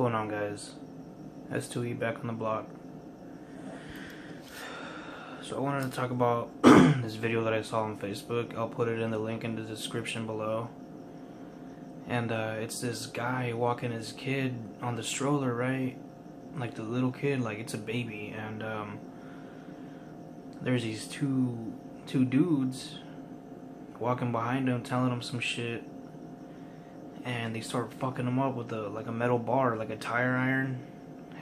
going on, guys? S2E back on the block. So I wanted to talk about this video that I saw on Facebook. I'll put it in the link in the description below. And it's this guy walking his kid on the stroller, right? Like the little kid, like it's a baby. And there's these two dudes walking behind him, telling him some shit. And they start fucking him up with a metal bar, like a tire iron.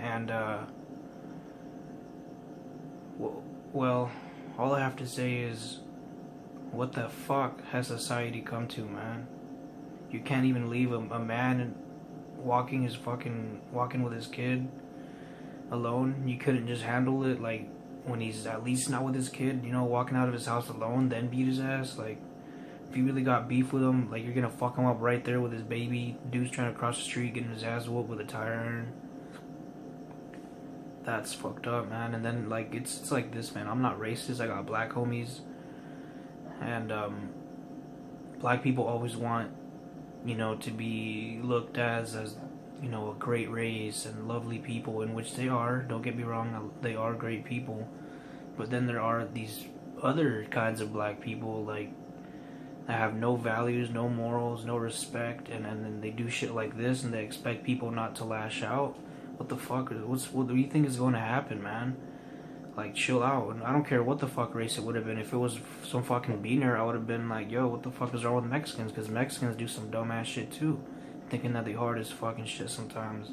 And well, all I have to say is, what the fuck has society come to, man? You can't even leave a man walking with his kid alone. You couldn't just handle it, like, when he's at least not with his kid, you know, walking out of his house alone, then beat his ass. Like, if you really got beef with him, like, you're gonna fuck him up right there with his baby. Dude's trying to cross the street, getting his ass whooped with a tire iron. That's fucked up, man. And then, like, it's like this, man. I'm not racist. I got black homies. And, black people always want, you know, to be looked as, you know, a great race and lovely people, in which they are. Don't get me wrong, they are great people. But then there are these other kinds of black people, like, that have no values, no morals, no respect, and then they do shit like this, and they expect people not to lash out. What the fuck? What do you think is going to happen, man? Like, chill out. And I don't care what the fuck race it would have been. If it was some fucking beaner, I would have been like, yo, what the fuck is wrong with Mexicans? Because Mexicans do some dumbass shit too, thinking that they hard as fucking shit sometimes.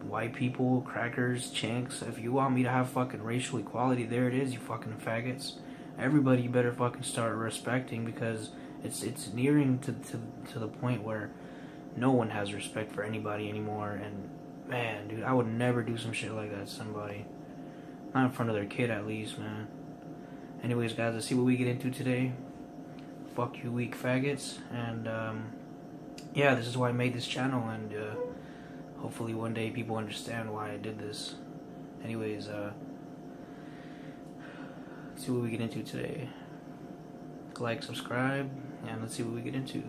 White people, crackers, chinks. If you want me to have fucking racial equality, there it is, you fucking faggots. Everybody you better fucking start respecting, because it's nearing to the point where no one has respect for anybody anymore. And man, dude, I would never do some shit like that to somebody. Not in front of their kid, at least, man. Anyways, guys, let's see what we get into today. Fuck you, weak faggots. And yeah, this is why I made this channel, and hopefully one day people understand why I did this. Anyways, let's see what we get into today. Like, subscribe, and let's see what we get into.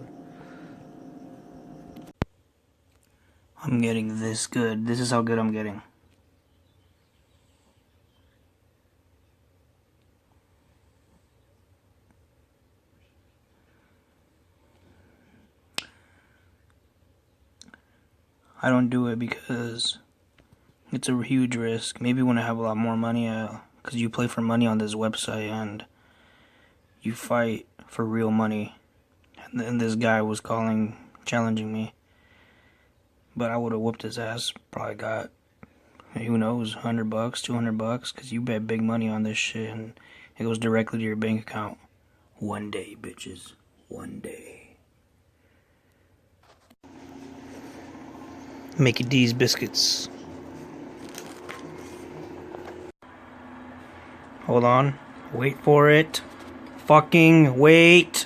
I'm getting this good. This is how good I'm getting. I don't do it because it's a huge risk. Maybe when I have a lot more money, because you play for money on this website and you fight for real money. And then this guy was challenging me. But I would have whooped his ass. Probably got, who knows, $100, $200, because you bet big money on this shit and it goes directly to your bank account. One day, bitches. One day. Mickey D's biscuits. Hold on. Wait for it. Fucking wait.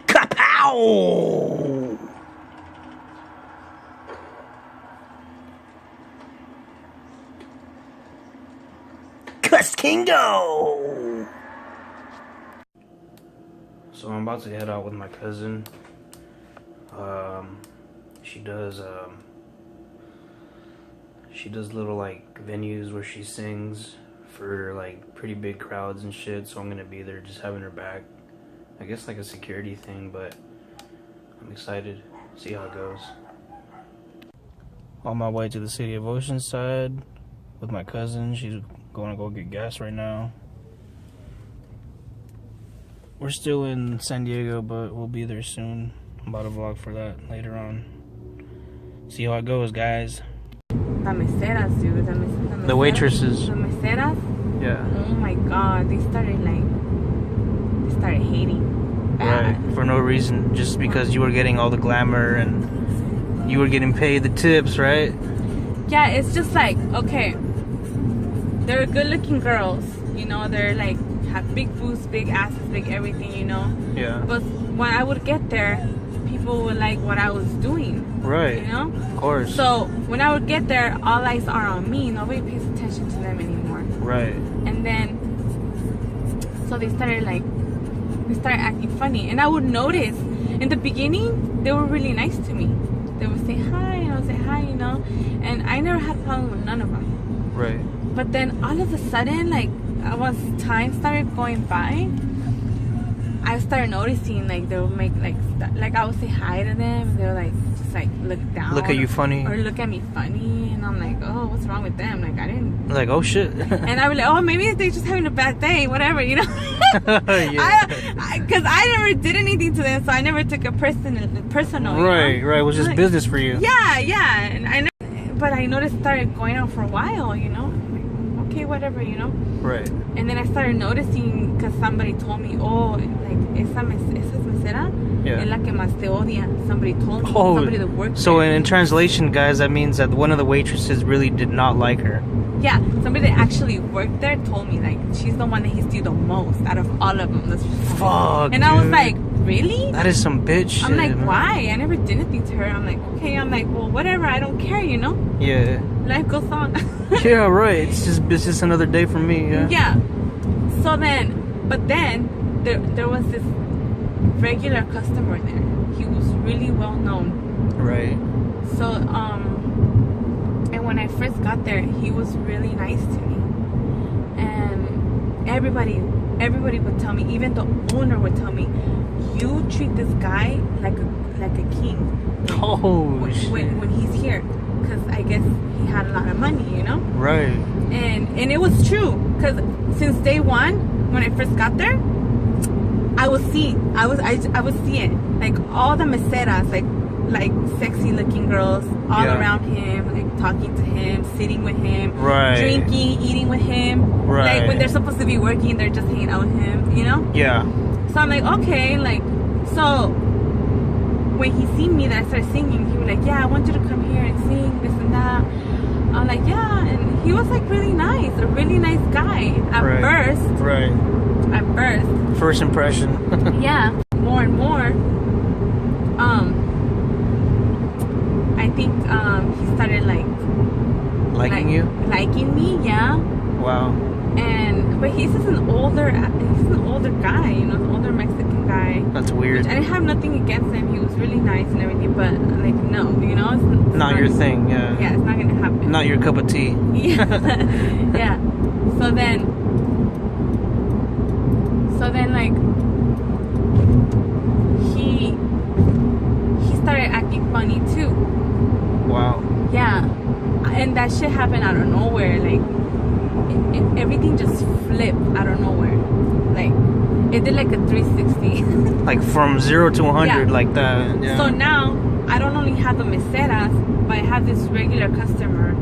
Kapow! Cuskingo! So I'm about to head out with my cousin. She does little, like, venues where she sings for, like, pretty big crowds and shit, so I'm gonna be there just having her back. I guess like a security thing, but I'm excited to see how it goes. On my way to the city of Oceanside with my cousin. She's going to go get gas right now. We're still in San Diego, but we'll be there soon. I'm about to vlog for that later on. See how it goes, guys. The meseras, dude. The waitresses. The meseras? Yeah. Oh my god. They started hating. Bad. Right. For no reason. Just because you were getting all the glamour and you were getting paid the tips, right? Yeah, it's just like, okay. They're good looking girls. You know, they're like, have big boobs, big asses, big everything, you know? Yeah. But when I would get there, people would like what I was doing. Right. You know? Of course. So when I would get there, all eyes are on me. Nobody pays attention to them anymore. Right. And then So they started acting funny, and I would notice in the beginning they were really nice to me. They would say hi, and I would say hi, you know, and I never had a problem with none of them. Right. But then all of a sudden, like, once time started going by, I started noticing, like, they would make, like I would say hi to them, and they would, like, just, like, look down. Look at you funny. Or look at me funny, and I'm like, oh, what's wrong with them? Like, I didn't... Like, oh, shit. And I was like, oh, maybe they're just having a bad day, whatever, you know? Yeah. Because I never did anything to them, so I never took it personal. Right, you know? right. It was just like, business for you. Yeah. And but I noticed it started going on for a while, you know? I'm like, okay, whatever, you know? Right. And then I started noticing, because somebody told me, oh, like, esa mesera Yeah. es la que más te odia. Somebody told me, Oh, somebody that worked so there. in translation, guys, that means that one of the waitresses really did not like her. Yeah, somebody that actually worked there told me, like, she's the one that hates you the most out of all of them. That's Fuck, and I was dude. like, really? That is some bitch shit. I'm like, man. why? I never did anything to her. I'm like, okay. I'm like, well, whatever. I don't care, you know? Yeah. Life goes on. Yeah, right. It's just another day for me. Yeah. Yeah. So then there was this regular customer there. He was really well known. Right. So and when I first got there, he was really nice to me, and everybody would tell me, even the owner would tell me, you treat this guy like a king. Oh shit. When he's here, because I guess he had a lot of money, you know. Right. And it was true, because since day one, when I first got there, I would see it, like all the meseras, like sexy looking girls all around him, like talking to him, sitting with him, Right. drinking, eating with him. Right. Like when they're supposed to be working, they're just hanging out with him, you know? Yeah. So I'm like, okay, like, so when he seen me that I started singing, he was like, yeah, I want you to come here and sing this and that. I'm like, yeah, and he was like really nice, a really nice guy at first. Right. At first. First impression. Yeah, more and more. I think he started Liking you? liking me, yeah. Wow. But he's just an older guy, you know, an older Mexican guy. That's weird. I didn't have nothing against him. He was really nice and everything, but like, no, you know, it's Not your thing, yeah. Yeah, it's not gonna happen. Not your cup of tea. Yeah. Yeah. So then like he started acting funny too. Wow. Yeah. And that shit happened out of nowhere. Like everything just flipped out of nowhere. Like it did like a 360. Like from 0 to 100, Yeah. like that. Yeah. So now I don't only have the meseras, but I have this regular customer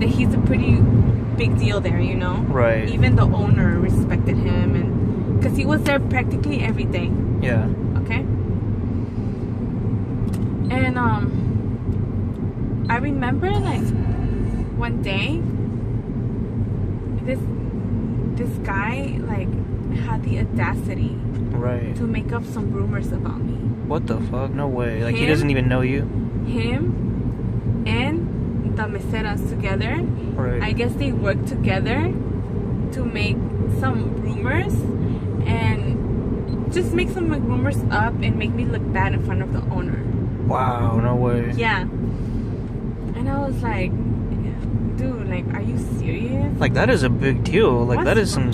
that he's a pretty big deal there, you know. Right. Even the owner respected him, and because he was there practically every day. Yeah. Okay. And I remember like one day this guy like had the audacity Right. to make up some rumors about me. What the fuck? No way. Like he Him? doesn't even know you. Him and the meseras together, Right. I guess they worked together to make some rumors and just make some like, rumors up and make me look bad in front of the owner. Wow. No way. Yeah. And I was like, dude, like, are you serious? Like that is a big deal. Like What's that is some.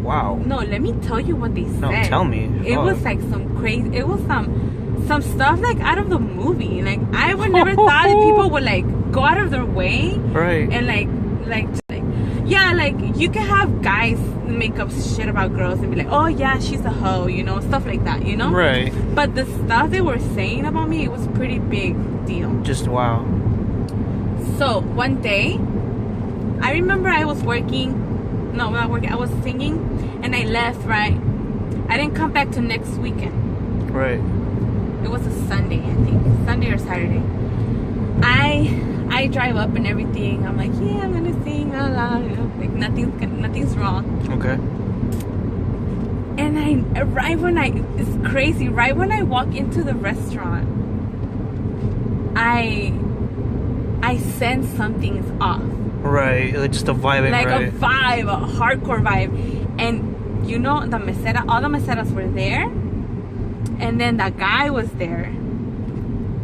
Wow. No, let me tell you what they said. No, tell me. It Fuck. was like some crazy. It was some stuff like out of the movie. Like I would never thought that people would like go out of their way Right. and like yeah, like you can have guys make up shit about girls and be like, oh yeah, she's a hoe, you know, stuff like that, you know. Right. But the stuff they were saying about me, it was pretty big deal. Just wow. So one day, I remember I was working. No, not working. I was singing, and I left. Right, I didn't come back till next weekend. Right. It was a Sunday, I think, Sunday or Saturday. I drive up and everything. I'm like, yeah, I'm gonna sing, la la. You know, like nothing's wrong. Okay. And it's crazy. Right when I walk into the restaurant, I sense something's off. Right. Like just a vibe. Like right. a vibe, a hardcore vibe. And you know, the mesera, all the meseras were there, and then the guy was there.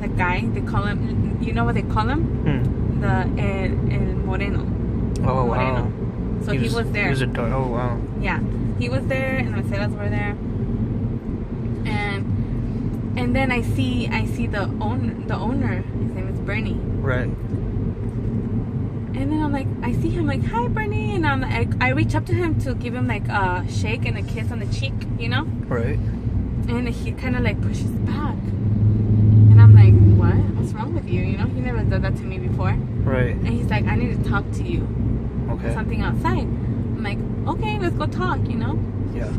The guy, they call him, you know what they call him? El Moreno. Oh, Moreno. wow. So he was there. He was oh, wow. Yeah, he was there, and the meseras were there. And then I see the owner. His name is Bernie. Right. And then I'm like, I see him like, hi Bernie, and I'm like, I reach up to him to give him like a shake and a kiss on the cheek, you know? Right. And he kind of like pushes back, and I'm like, what? What's wrong with you? You know, he never did that to me before. Right. And he's like, I need to talk to you. Okay. Something outside. I'm like, okay, let's go talk, you know? Yeah.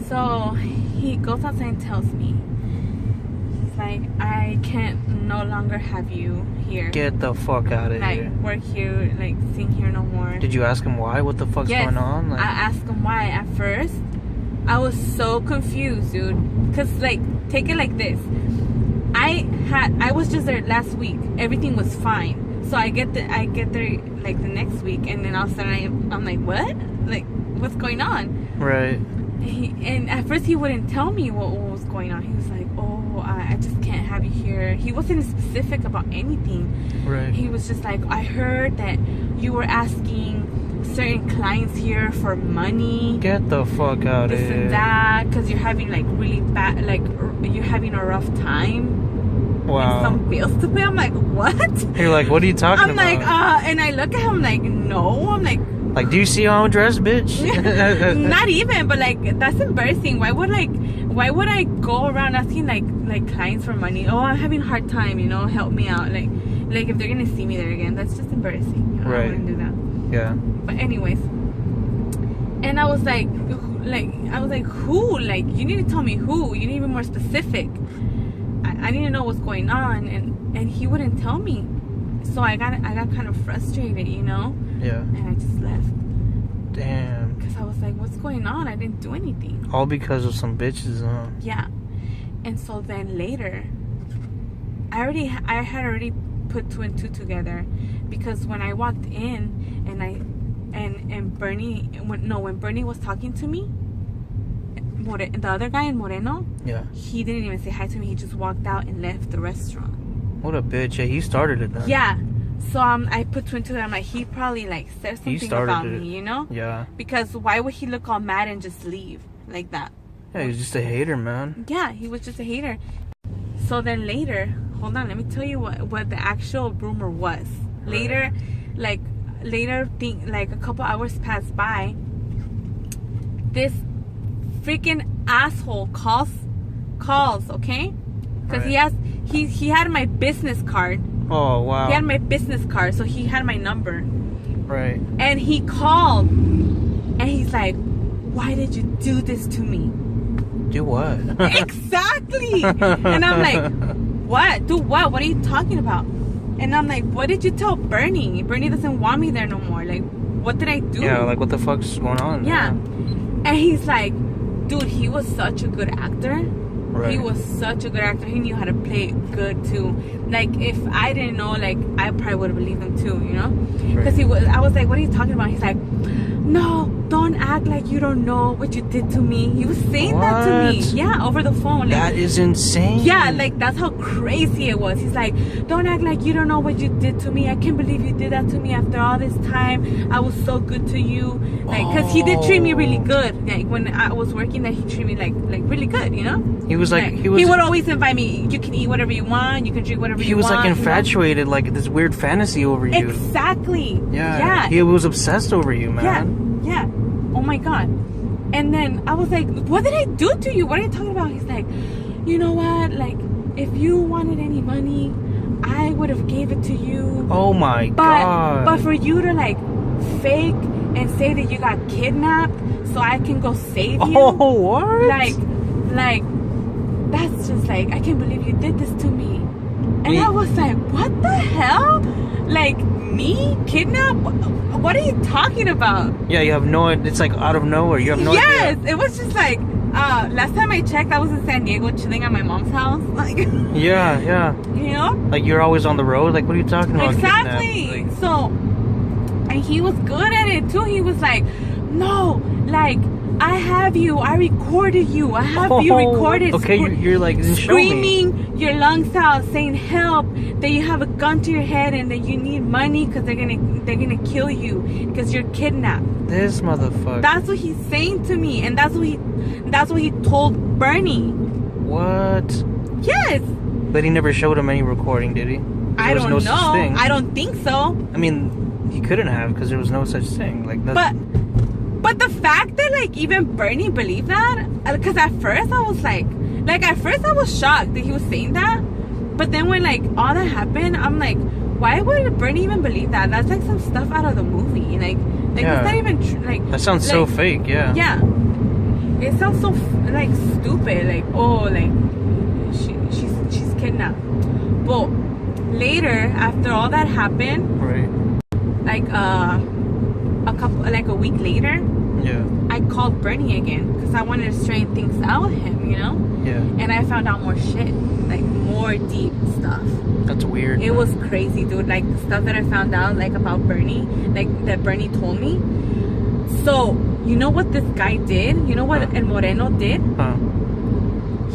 So he goes outside and tells me, he's like, I can't no longer have you here. Get the fuck out of like, here. work here, like, sing here no more. Did you ask him why? What the fuck's Yes, going on? Like, I asked him why. At first, I was so confused, dude. Because, like, take it like this. I was just there last week. Everything was fine. So I get there, like, the next week. And then all of a sudden, I'm like, what? Like, what's going on? right. And at first, he wouldn't tell me what was going on. He was like, oh, I just can't have you here. He wasn't specific about anything. Right. He was just like, I heard that you were asking certain clients here for money. Get the fuck out of This here. and that, because you're having like really bad, like you're having a rough time. Wow. And some bills to pay. I'm like, what? You're like, what are you talking I'm about? like, and I look at him like, no. I'm like, Like, do you see how I'm dressed, bitch? not even, but like that's embarrassing. Why would I go around asking like clients for money? Oh, I'm having a hard time, you know, help me out. Like if they're gonna see me there again, that's just embarrassing. You know, Right. I wouldn't do that. Yeah. But anyways, and I was like, who? Like, you need to tell me who. You need to be more specific. I need to know what's going on, and he wouldn't tell me. So I got kind of frustrated, you know. Yeah. And I just left. Damn. Because I was like, what's going on? I didn't do anything. All because of some bitches, huh? Yeah. And so then later, I had already put 2 and 2 together, because when I walked in and Bernie, when Bernie was talking to me, the other guy in Moreno, Yeah. he didn't even say hi to me. He just walked out and left the restaurant. What a bitch. Yeah, he started it then. Yeah. So I put 2 and 2 together. I'm like, he probably like said something started about it. me, you know? Yeah. Because why would he look all mad and just leave like that? Yeah, he's just a hater, man. Yeah, he was just a hater. So then later, hold on, let me tell you what the actual rumor was. Later, like a couple hours passed by. This freaking asshole calls, okay? Because Right. he had my business card. Oh, wow. He had my business card, so he had my number. Right. And he called, and he's like, "Why did you do this to me?" Do what? Exactly. And I'm like, what? Do what? What are you talking about? And I'm like, what did you tell Bernie? Bernie doesn't want me there no more. Like, what did I do? Yeah, like, what the fuck's going on? Yeah. And he's like, dude, he was such a good actor. Right. He was such a good actor. He knew how to play it good too. Like, if I didn't know, like, I probably would have believed him too, you know? Because I was like, what are you talking about? He's like, no, don't act like you don't know what you did to me. He was saying that to me. What? Yeah, over the phone. Like, That is insane. yeah, like, that's how crazy it was. He's like, don't act like you don't know what you did to me. I can't believe you did that to me after all this time. I was so good to you. Like, because he did treat me really good. Like, when I was working there, he treated me like really good, you know? He was like, He would always invite me. You can eat whatever you want. You can drink whatever you he was want. like you know? infatuated, like this weird fantasy over you. Exactly. Yeah. He was obsessed over you, man. Yeah. Oh my God. And then I was like, what did I do to you? What are you talking about? He's like, you know what? Like, if you wanted any money, I would have gave it to you. Oh my God. But for you to like fake and say that you got kidnapped so I can go save you. Oh, what? Like, that's just like, I can't believe you did this to me. And I was like, what the hell? Like, me? Kidnap? What are you talking about? Yeah, you have no, it's like out of nowhere. You have no Yes, idea. it was just like, last time I checked, I was in San Diego chilling at my mom's house. Like, Yeah. you know? Like, you're always on the road. Like, what are you talking about? Exactly. Kidnapped? Like, So, and he was good at it too. He was like, no, like, I have you. I recorded you. I have you recorded. Okay, you're like, then show me. Screaming your lungs out, saying help, that you have a gun to your head and that you need money because they're gonna kill you because you're kidnapped. This motherfucker. That's what he's saying to me, and that's what he told Bernie. What? Yes. But he never showed him any recording, did he? I don't no know. Such thing. I don't think so. I mean, he couldn't have because there was no such thing. Like, But the fact that like even Bernie believed that, because at first I was like at first I was shocked that he was saying that, but then when like all that happened, I'm like, why would Bernie even believe that? That's like some stuff out of the movie. Like yeah. It's not even like that sounds so fake. Yeah. Yeah. It sounds so like stupid. Like, oh, like she's kidnapped. But later, after all that happened, right? Like a week later, yeah, I called Bernie again because I wanted to straighten things out with him, you know. Yeah. And I found out more shit, like more deep stuff. That's weird. It was crazy, dude. Like the stuff that I found out, like about Bernie, like that Bernie told me. So you know what this guy did? You know what El Moreno did? Huh.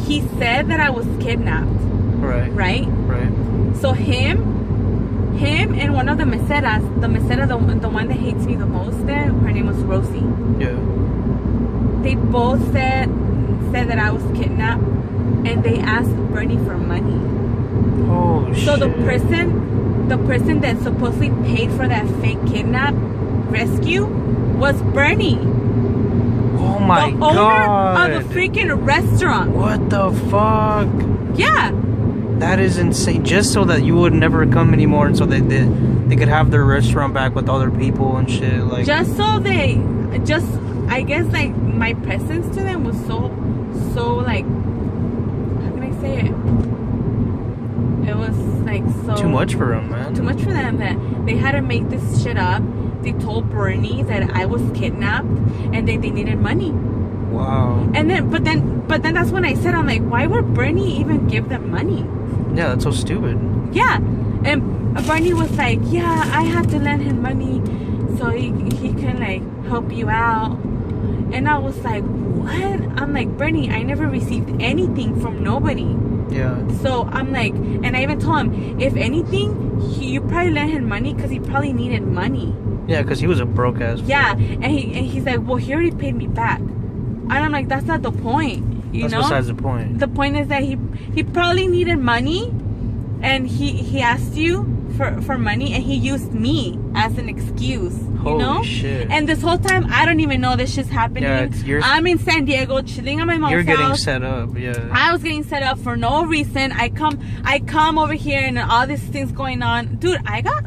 He said that I was kidnapped. Right. Right. Right. So him and one of the meseras, the one that hates me the most there, her name was Rosie. Yeah. They both said that I was kidnapped, and they asked Bernie for money. Oh shit. So the person that supposedly paid for that fake kidnap rescue was Bernie. Oh my god. The owner of a freaking restaurant. What the fuck? Yeah. That is insane. Just so that you would never come anymore, and so they could have their restaurant back with other people and shit. Like, just so I guess like my presence to them was so like, how can I say it? It was like so too much for them, man. Too much for them that they had to make this shit up. They told Bernie that I was kidnapped and they needed money. Wow. And then, but then that's when I said, I'm like, why would Bernie even give them money? Yeah, that's so stupid. Yeah, and Bernie was like, yeah, I had to lend him money so he can like help you out. And I was like, what? I'm like, Bernie, I never received anything from nobody. Yeah. So I'm like, and I even told him, if anything, you probably lent him money because he probably needed money. Yeah, because he was a broke ass. Yeah, and he's like, well, he already paid me back. And I'm like, that's not the point, you know? That's besides the point. The point is that he probably needed money, and he asked you for money, and he used me as an excuse, you know? Holy shit. And this whole time, I don't even know this shit's happening. Yeah, I'm in San Diego, chilling at my mom's house. You're getting set up, yeah. I was getting set up for no reason. I come over here, and all these things going on. Dude, I got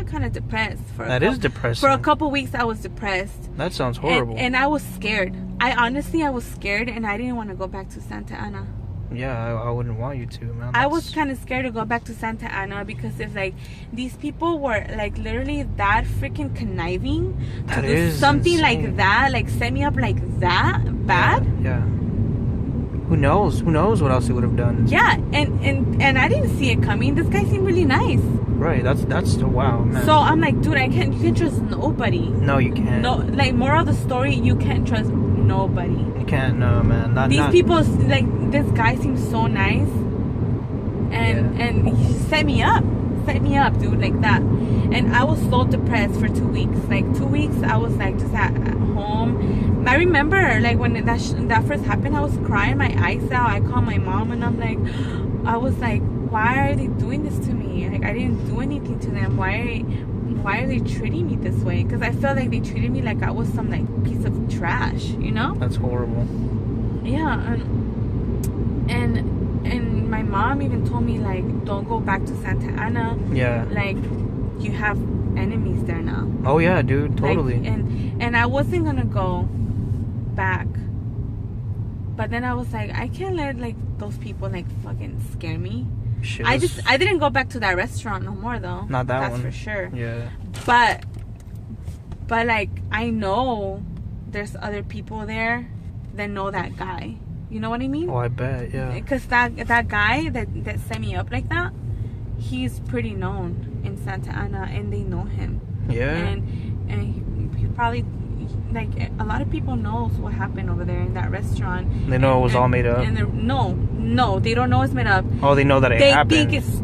kind of depressed. That is depressing. For a couple weeks, I was depressed. That sounds horrible. And I was scared. I was scared, and I didn't want to go back to Santa Ana. Yeah, I wouldn't want you to, man. I was kind of scared to go back to Santa Ana because if like these people were like literally that freaking conniving to do something insane. Like that, like set me up like that bad. Yeah. Who knows? Who knows what else he would have done? Yeah, and I didn't see it coming. This guy seemed really nice. Right. That's wow, man. So I'm like, dude, you can't trust nobody. No, you can't. No, like moral of the story, you can't trust nobody. You can't, no, man. These people, like this guy seems so nice, and he set me up, dude, like that. And I was so depressed for 2 weeks. Like 2 weeks, I was like just at home. I remember like when that first happened, I was crying my eyes out. I called my mom, and I was like, why are they doing this to me? Like I didn't do anything to them. Why are they treating me this way? Because I felt like they treated me like I was some like piece of trash, you know? That's horrible. Yeah, and my mom even told me like, don't go back to Santa Ana. Yeah. Like you have enemies there now. Oh yeah, dude, totally. Like, and I wasn't gonna go back, but then I was like, I can't let like those people like fucking scare me. I didn't go back to that restaurant no more though. Not that one. That's for sure. Yeah. But like I know there's other people there that know that guy. You know what I mean? Oh, I bet, yeah. Because that guy that set me up like that, he's pretty known in Santa Ana, and they know him. Yeah. And he probably like a lot of people knows what happened over there in that restaurant. They know it was all made up. And no, they don't know it's made up. Oh, they know that it happened. They think it's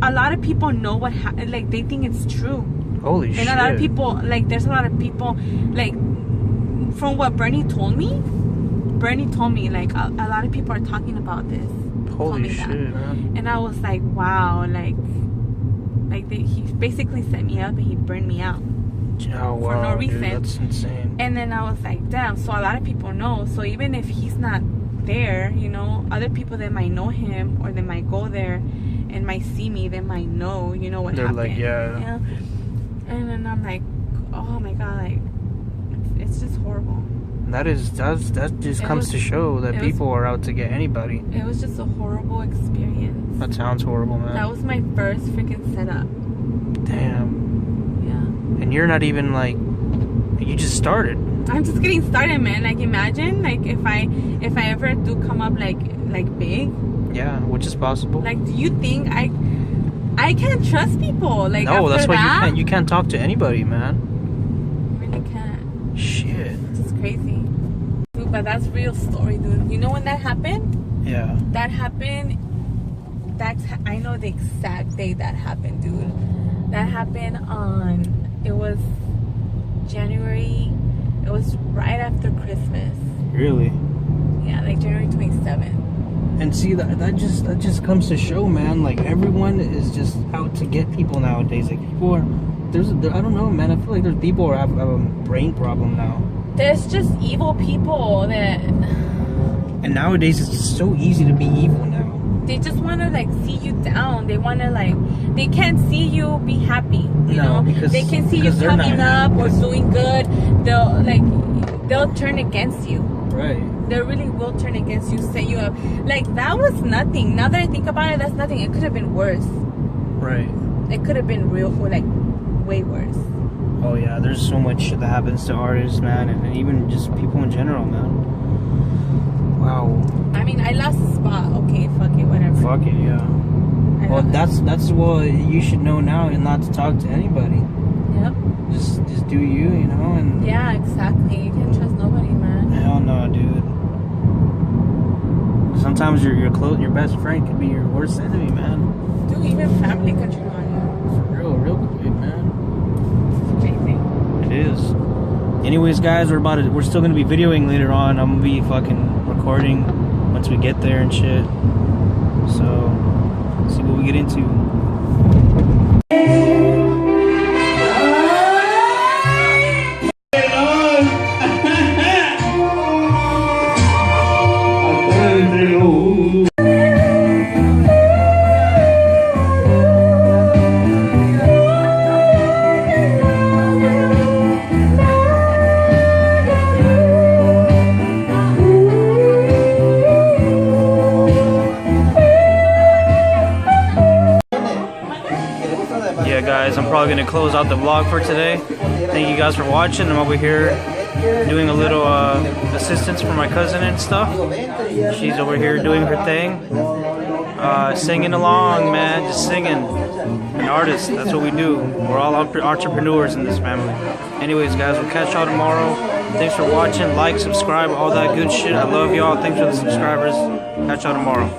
a lot of people know what happened. Like they think it's true. Holy shit! And a lot of people, like, there's a lot of people, like, from what Bernie told me, like, a lot of people are talking about this. Holy shit, man! And I was like, wow, like he basically set me up and he burned me out. Oh, wow, for no reason. Dude, that's insane. And then I was like, damn. So a lot of people know. So even if he's not there, you know, other people that might know him or they might go there and might see me, they might know, you know, what They're happened. like, yeah. You know? And then I'm like, oh my god, like, it's just horrible. That just comes to show that people are out to get anybody. It was just a horrible experience. That sounds horrible, man. That was my first freaking setup. Damn. Yeah. And you're not even like, you just started. I'm just getting started, man. Like, imagine, like, if I ever do come up like big. Yeah, which is possible. Like, do you think I can't trust people? Like, no, that's after why you can't talk to anybody, man. I really can't. Shit. It's just crazy. Dude, but that's real story, dude. You know when that happened? Yeah. That happened. I know the exact day that happened, dude. That happened it was January. It was right after Christmas. Really? Yeah, like January 27th. And see, that just comes to show, man. Like, everyone is just out to get people nowadays. Like, people are, I don't know, man. I feel like there's people who have a brain problem now. There's just evil people that. And nowadays it's just so easy to be evil now. They just want to, like, see you down. They want to, like, they can't see you be happy. You know, because they can see you coming up or doing good. They'll turn against you. Right. They really will turn against you, set you up. Like, that was nothing. Now that I think about it, that's nothing. It could have been worse. Right. It could have been way worse. Oh yeah, there's so much shit that happens to artists, man, and even just people in general, man. Wow. I mean, I lost the spot. Okay, fuck it, whatever. Fuck it, yeah. Well, that's what you should know now, and not to talk to anybody. Yep. Just do you know, and yeah, exactly. You can't trust nobody, man. Hell no, dude. Sometimes your best friend could be your worst enemy, man. Dude, even family can turn on you. For real quick, man. It's amazing. It is. Anyways, guys, we're still gonna be videoing later on. I'm gonna be fucking recording once we get there and shit. So, let's see what we get into. Yeah, guys, I'm probably gonna close out the vlog for today. Thank you guys for watching. I'm over here doing a little assistance for my cousin and stuff. She's over here doing her thing, singing along, man, just singing. An artist, that's what we do. We're all entrepreneurs in this family. Anyways, guys, we'll catch y'all tomorrow. Thanks for watching. Like, subscribe, all that good shit. I love y'all. Thanks for the subscribers. Catch y'all tomorrow.